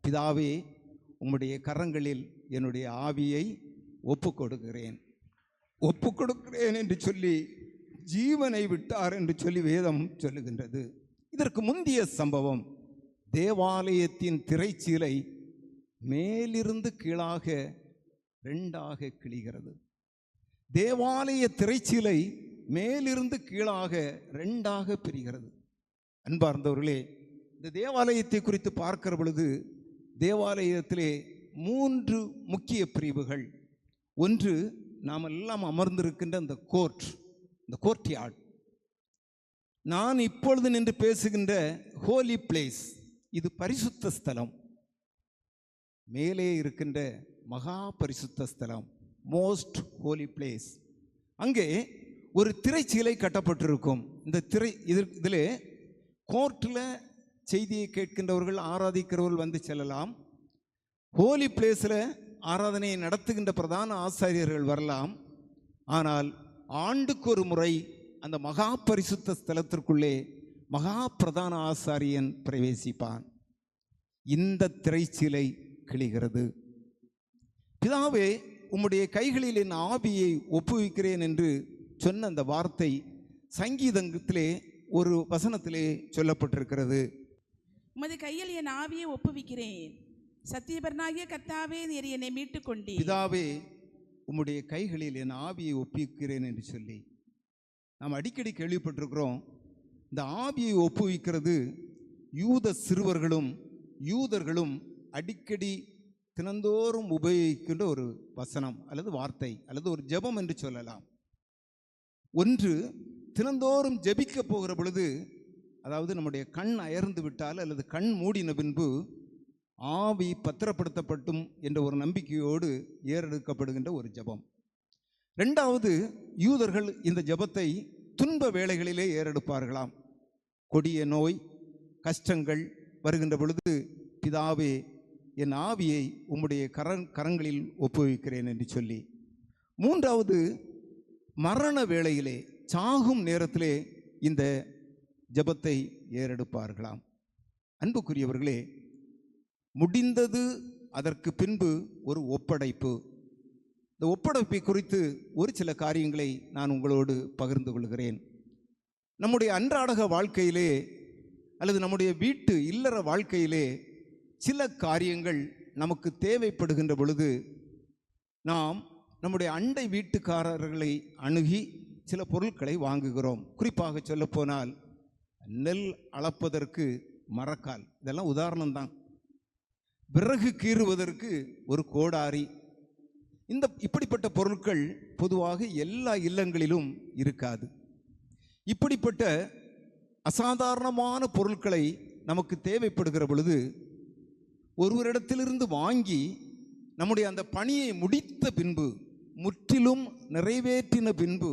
பிதாவே, உம்முடைய கரங்களில் என்னுடைய ஆவியை ஒப்புக்கொடுக்கிறேன் என்று சொல்லி ஜீவனை விட்டார் என்று சொல்லி வேதம் சொல்லுகின்றது. இதற்கு முந்தைய சம்பவம், தேவாலயத்தின் திரைச்சீலை மேலிருந்து கீழாக ரெண்டாக கிழிகிறது. தேவாலய திரைச்சீலை மேலிருந்து கீழாக ரெண்டாக பிரிகிறது. அன்பார்ந்தவர்களே, இந்த தேவாலயத்தை குறித்து பார்க்கிற பொழுது தேவாலயத்திலே 3 முக்கிய பிரிவுகள். ஒன்று, நாம் எல்லாம் அமர்ந்திருக்கின்ற இந்த கோர்ட் யார்ட். நான் இப்பொழுது நின்று பேசுகின்ற ஹோலி பிளேஸ், இது பரிசுத்த ஸ்தலம். மேலே இருக்கின்ற மகா பரிசுத்த ஸ்தலம், மோஸ்ட் ஹோலி பிளேஸ். அங்கே ஒரு திரைச்சீலை கட்டப்பட்டிருக்கும். இந்த இதில் கோர்ட்டில் செய்தியை கேட்கின்றவர்கள், ஆராதிக்கிறவர்கள் வந்து செல்லலாம். ஹோலி பிளேஸில் ஆராதனையை நடத்துகின்ற பிரதான ஆசாரியர்கள் வரலாம். ஆனால் ஆண்டுக்கு ஒரு முறை அந்த மகா பரிசுத்த ஸ்தலத்திற்குள்ளே மகா பிரதான ஆசாரியன் பிரவேசிப்பான். இந்த திரைச்சீலை கிழிகிறது. பிதாவே, உம்முடைய கைகளில் என் ஆவியை ஒப்புவிக்கிறேன் என்று சொன்ன அந்த வார்த்தை சங்கீதத்திலே ஒரு வசனத்திலே சொல்லப்பட்டிருக்கிறது. உமது கையில் என் ஆவியை ஒப்புவிக்கிறேன், சத்தியபரனாகிய கர்த்தாவே, நீர் என்னை மீட்டுக் கொண்டீர். பிதாவே, உம்முடைய கைகளில் என் ஆவியை ஒப்புவிக்கிறேன் என்று சொல்லி நாம் அடிக்கடி கேள்விப்பட்டிருக்கிறோம். இந்த ஆவியை ஒப்புவிக்கிறது யூத சிறுவர்களும் யூதர்களும் அடிக்கடி தினந்தோறும் உபயோகிக்கின்ற ஒரு வசனம் அல்லது வார்த்தை அல்லது ஒரு ஜெபம் என்று சொல்லலாம். ஒன்று, தினந்தோறும் ஜெபிக்க போகிற பொழுது, அதாவது நம்முடைய கண் அயர்ந்து விட்டால் அல்லது கண் மூடின பின்பு ஆவி பத்திரப்படுத்தப்பட்டும் என்ற ஒரு நம்பிக்கையோடு ஏறெடுக்கப்படுகின்ற ஒரு ஜெபம். ரெண்டாவது, யூதர்கள் இந்த ஜெபத்தை துன்ப வேளைகளிலே ஏறெடுப்பார்களாம். கொடிய நோய், கஷ்டங்கள் வருகின்ற பொழுது, பிதாவே, என் ஆவியை உம்முடைய கரங்களில் ஒப்புவிக்கிறேன் என்று சொல்லி. மூன்றாவது, மரண வேளையிலே, சாகும் நேரத்திலே இந்த ஜெபத்தை ஏறெடுப்பார்களாம். அன்புக்குரியவர்களே, முடிந்தது, அதற்கு பின்பு ஒரு ஒப்படைப்பு. இந்த ஒப்படைப்பை குறித்து ஒரு சில காரியங்களை நான் உங்களோடு பகிர்ந்து கொள்கிறேன். நம்முடைய அன்றாட வாழ்க்கையிலே அல்லது நம்முடைய வீட்டு இல்லற வாழ்க்கையிலே சில காரியங்கள் நமக்கு தேவைப்படுகின்ற பொழுது நாம் நம்முடைய அண்டை வீட்டுக்காரர்களை அணுகி சில பொருட்களை வாங்குகிறோம். குறிப்பாக சொல்லப்போனால் நெல் அளப்பதற்கு மரக்கால், இதெல்லாம் உதாரணம்தான். விறகு கீறுவதற்கு ஒரு கோடாரி. இப்படிப்பட்ட பொருட்கள் பொதுவாக எல்லா இல்லங்களிலும் இருக்காது. இப்படிப்பட்ட அசாதாரணமான பொருட்களை நமக்கு தேவைப்படுகிற பொழுது ஒருவரிடத்திலிருந்து வாங்கி நம்முடைய அந்த பணியை முடித்த பின்பு, முற்றிலும் நிறைவேற்றின பின்பு,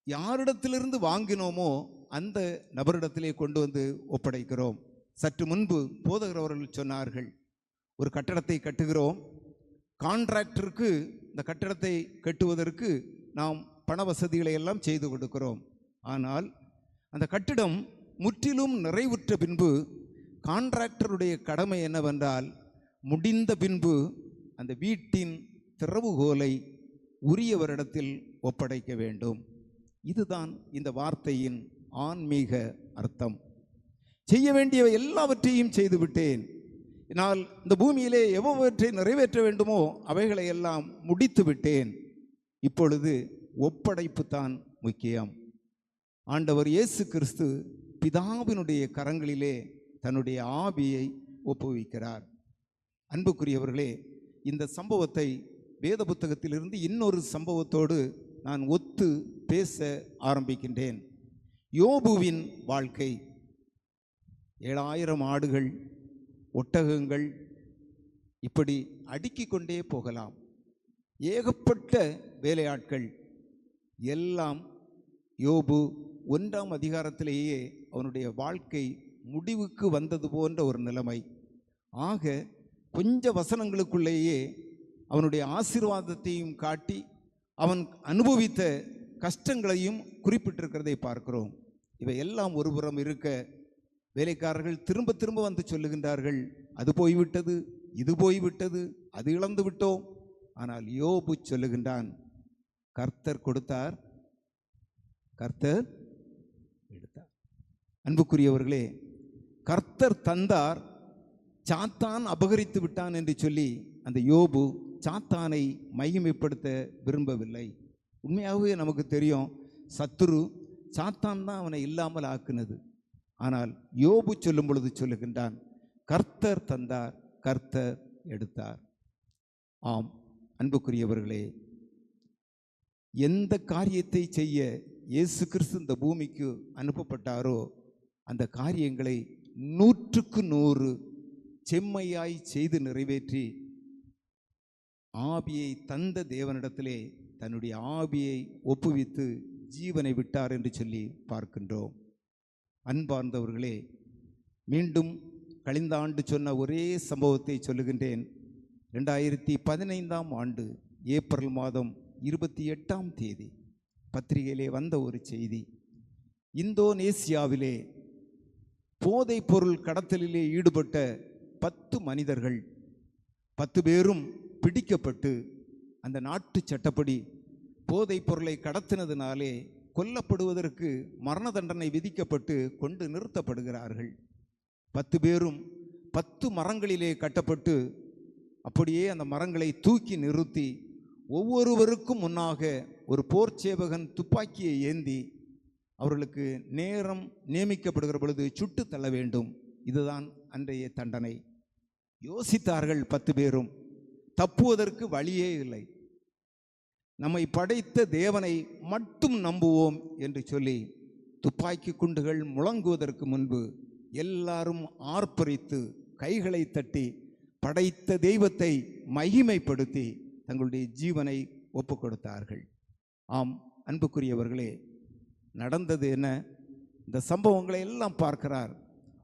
யாரிடத்திலிருந்து வாங்கினோமோ அந்த நபரிடத்திலே கொண்டு வந்து ஒப்படைக்கிறோம். சற்று முன்பு போதகர் அவர்கள் சொன்னார்கள், ஒரு கட்டடத்தை கட்டுகிறோம், கான்ட்ராக்டருக்கு இந்த கட்டடத்தை கட்டுவதற்கு நாம் பண வசதிகளை எல்லாம் செய்து கொடுக்கிறோம். ஆனால் அந்த கட்டிடம் முற்றிலும் நிறைவுற்ற பின்பு கான்ட்ராக்டருடைய கடமை என்னவென்றால், முடிந்த பின்பு அந்த வீட்டின் திறவுகோலை உரியவரிடத்தில் ஒப்படைக்க வேண்டும். இதுதான் இந்த வார்த்தையின் ஆன்மீக அர்த்தம். செய்ய வேண்டிய எல்லாவற்றையும் செய்துவிட்டேன், நான் இந்த பூமியிலே எவ்வளவற்றை நிறைவேற்ற வேண்டுமோ அவைகளை எல்லாம் முடித்து விட்டேன், இப்பொழுது ஒப்படைப்பு தான் முக்கியம். ஆண்டவர் இயேசு கிறிஸ்து பிதாவினுடைய கரங்களிலே தன்னுடைய ஆவியை ஒப்புவிக்கிறார். அன்புக்குரியவர்களே, இந்த சம்பவத்தை வேத புத்தகத்திலிருந்து இன்னொரு சம்பவத்தோடு நான் ஒத்து பேச ஆரம்பிக்கின்றேன். யோபுவின் வாழ்க்கை. 7000 ஆடுகள், ஒட்டகங்கள், இப்படி அடுக்கிக் கொண்டே போகலாம். ஏகப்பட்ட வேலையாட்கள் எல்லாம். யோபு 1ஆம் அதிகாரத்திலேயே அவனுடைய வாழ்க்கை முடிவுக்கு வந்தது போன்ற ஒரு நிலைமை. ஆக கொஞ்ச வசனங்களுக்குள்ளேயே அவனுடைய ஆசீர்வாதத்தையும் காட்டி அவன் அனுபவித்த கஷ்டங்களையும் குறிப்பிட்டிருக்கிறதை பார்க்கிறோம். இவை எல்லாம் ஒருபுறம் இருக்க, வேலைக்காரர்கள் திரும்ப திரும்ப வந்து சொல்லுகின்றார்கள், அது போய்விட்டது, இது போய்விட்டது, அது இழந்து விட்டோம். ஆனால் யோபு சொல்லுகின்றான், கர்த்தர் கொடுத்தார், கர்த்தர் எடுத்தார். அன்புக்குரியவர்களே, கர்த்தர் தந்தார், சாத்தான் அபகரித்து விட்டான் என்று சொல்லி அந்த யோபு சாத்தானை மகிமைப்படுத்த விரும்பவில்லை. உண்மையாகவே நமக்கு தெரியும், சத்துரு சாத்தான் தான் அவனை இல்லாமல் ஆக்குனது. ஆனால் யோபு சொல்லும் பொழுது சொல்லுகின்றான், கர்த்தர் தந்தார், கர்த்தர் எடுத்தார். ஆம் அன்புக்குரியவர்களே, எந்த காரியத்தை செய்ய இயேசு கிறிஸ்து இந்த பூமிக்கு அனுப்பப்பட்டாரோ அந்த காரியங்களை 100க்கு 100 செம்மையாய் செய்து நிறைவேற்றி ஆவியை தந்த தேவனிடத்திலே தன்னுடைய ஆவியை ஒப்புவித்து ஜீவனை விட்டார் என்று சொல்லி பார்க்கின்றோம். அன்பார்ந்தவர்களே, மீண்டும் கழிந்த ஆண்டு சொன்ன ஒரே சம்பவத்தை சொல்லுகின்றேன். 2015ஆம் ஆண்டு ஏப்ரல் மாதம் 28ஆம் தேதி பத்திரிகையிலே வந்த ஒரு செய்தி. இந்தோனேசியாவிலே போதைப் பொருள் கடத்தலிலே ஈடுபட்ட 10 மனிதர்கள் 10 பேரும் பிடிக்கப்பட்டு அந்த நாட்டு சட்டப்படி போதைப் பொருளை கடத்தினதினாலே கொல்லப்படுவதற்கு மரண தண்டனை விதிக்கப்பட்டு கொண்டு நிறுத்தப்படுகிறார்கள். 10 பேரும் 10 மரங்களிலே கட்டப்பட்டு அப்படியே அந்த மரங்களை தூக்கி நிறுத்தி ஒவ்வொருவருக்கும் முன்னாக ஒரு போர் சேவகன் துப்பாக்கியை ஏந்தி அவர்களுக்கு நேரம் நியமிக்கப்படுகிற பொழுது சுட்டு தள்ள வேண்டும். இதுதான் அன்றைய தண்டனை. யோசித்தார்கள் 10 பேரும், தப்புவதற்கு வழியே இல்லை, நம்மை படைத்த தேவனை மட்டும் நம்புவோம் என்று சொல்லி துப்பாக்கி குண்டுகள் முழங்குவதற்கு முன்பு எல்லாரும் ஆர்ப்பரித்து கைகளை தட்டி படைத்த தெய்வத்தை மகிமைப்படுத்தி தங்களுடைய ஜீவனை ஒப்பு கொடுத்தார்கள். ஆம் அன்புக்குரியவர்களே, நடந்தது என்ன? இந்த சம்பவங்களை எல்லாம் பார்க்கிறார்.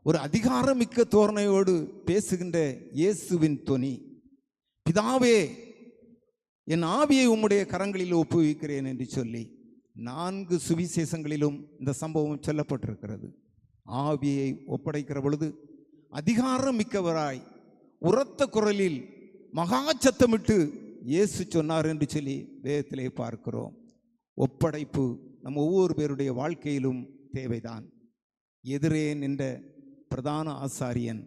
ஒரு அதிகாரமிக்க தோரணையோடு பேசுகின்ற இயேசுவின் தொனி, பிதாவே என் ஆவியை உம்முடைய கரங்களில் ஒப்புவிக்கிறேன் என்று சொல்லி 4 சுவிசேஷங்களிலும் இந்த சம்பவம் சொல்லப்பட்டிருக்கிறது. ஆவியை ஒப்படைக்கிற பொழுது அதிகாரம் மிக்கவராய் உரத்த குரலில் மகா சத்தமிட்டு இயேசு சொன்னார் என்று சொல்லி வேதத்திலே பார்க்கிறோம். ஒப்படைப்பு நம் ஒவ்வொரு பேருடைய வாழ்க்கையிலும் தேவைதான். எதிரே நின்ற பிரதான ஆசாரியன்,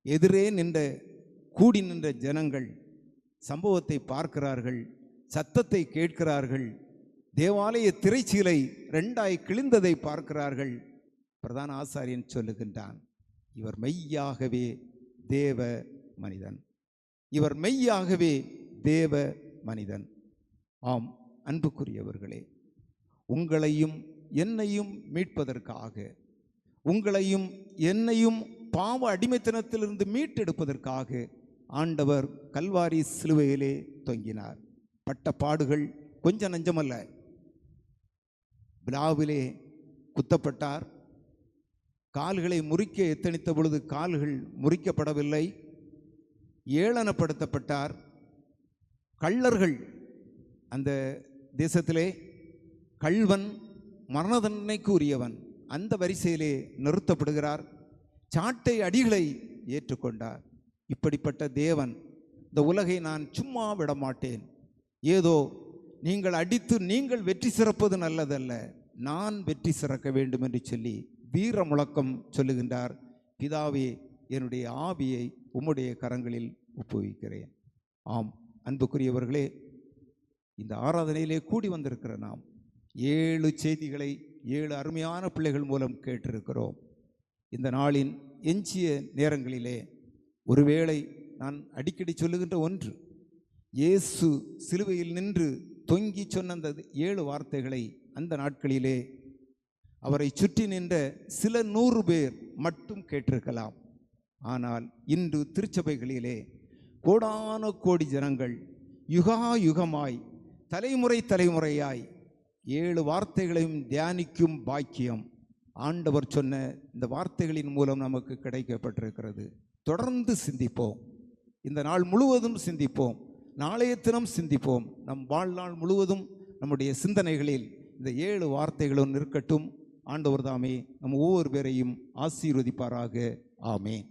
எதிரே நின்ற கூடி நின்ற ஜனங்கள் சம்பவத்தை பார்க்கிறார்கள், சத்தத்தை கேட்கிறார்கள், தேவாலய திரைச்சீலை 2ஆய் கிழிந்ததை பார்க்கிறார்கள். பிரதான ஆசாரியன் சொல்லுகின்றான், இவர் மெய்யாகவே தேவ மனிதன், இவர் மெய்யாகவே தேவ மனிதன். ஆம் அன்புக்குரியவர்களே, உங்களையும் என்னையும் மீட்பதற்காக, உங்களையும் என்னையும் பாவ அடிமைத்தனத்திலிருந்து மீட்டெடுப்பதற்காக ஆண்டவர் கல்வாரி சிலுவையிலே தொங்கினார். பட்ட பாடுகள் கொஞ்சம் நஞ்சமல்ல. விழாவிலே குத்தப்பட்டார், கால்களை முறிக்க எத்தனித்த பொழுது கால்கள் முறிக்கப்படவில்லை, ஏளனப்படுத்தப்பட்டார். கள்ளர்கள், அந்த தேசத்திலே கள்வன் மரண தண்டனைக்கு உரியவன், அந்த வரிசையிலே நிறுத்தப்படுகிறார். சாட்டை அடிகளை ஏற்றுக்கொண்டார். இப்படிப்பட்ட தேவன், இந்த உலகை நான் சும்மா விட மாட்டேன், ஏதோ நீங்கள் அடித்து நீங்கள் வெற்றி சிறப்பது நல்லதல்ல, நான் வெற்றி சிறக்க வேண்டும் என்று சொல்லி வீர முழக்கம் சொல்லுகின்றார். பிதாவே என்னுடைய ஆவியை உம்முடைய கரங்களில் ஒப்புவிக்கிறேன். ஆம் அன்புக்குரியவர்களே, இந்த ஆராதனையிலே கூடி வந்திருக்கிற நாம் 7 செய்திகளை 7 அருமையான பிள்ளைகள் மூலம் கேட்டிருக்கிறோம். இந்த நாளின் எஞ்சிய நேரங்களிலே ஒருவேளை நான் அடிக்கடி சொல்லுகின்ற ஒன்று, இயேசு சிலுவையில் நின்று தொங்கி சொன்ன அந்த 7 வார்த்தைகளை அந்த நாட்களிலே அவரை சுற்றி நின்ற சில 100 பேர் மட்டும் கேட்டிருக்கலாம். ஆனால் இன்று திருச்சபைகளிலே கோடான கோடி ஜனங்கள் யுகா யுகமாய் தலைமுறை தலைமுறையாய் 7 வார்த்தைகளையும் தியானிக்கும் பாக்கியம் ஆண்டவர் சொன்ன இந்த வார்த்தைகளின் மூலம் நமக்கு கிடைக்கப்பட்டிருக்கிறது. தொடர்ந்து சிந்திப்போம். இந்த நாள் முழுவதும் சிந்திப்போம், நாளைய தினம் சிந்திப்போம். நம் வாழ்நாள் முழுவதும் நம்முடைய சிந்தனைகளில் இந்த 7 வார்த்தைகளும் இருக்கட்டும். ஆண்டவர் தாமே நம் ஒவ்வொரு பேரையும் ஆசீர்வதிப்பாராக. ஆமென்.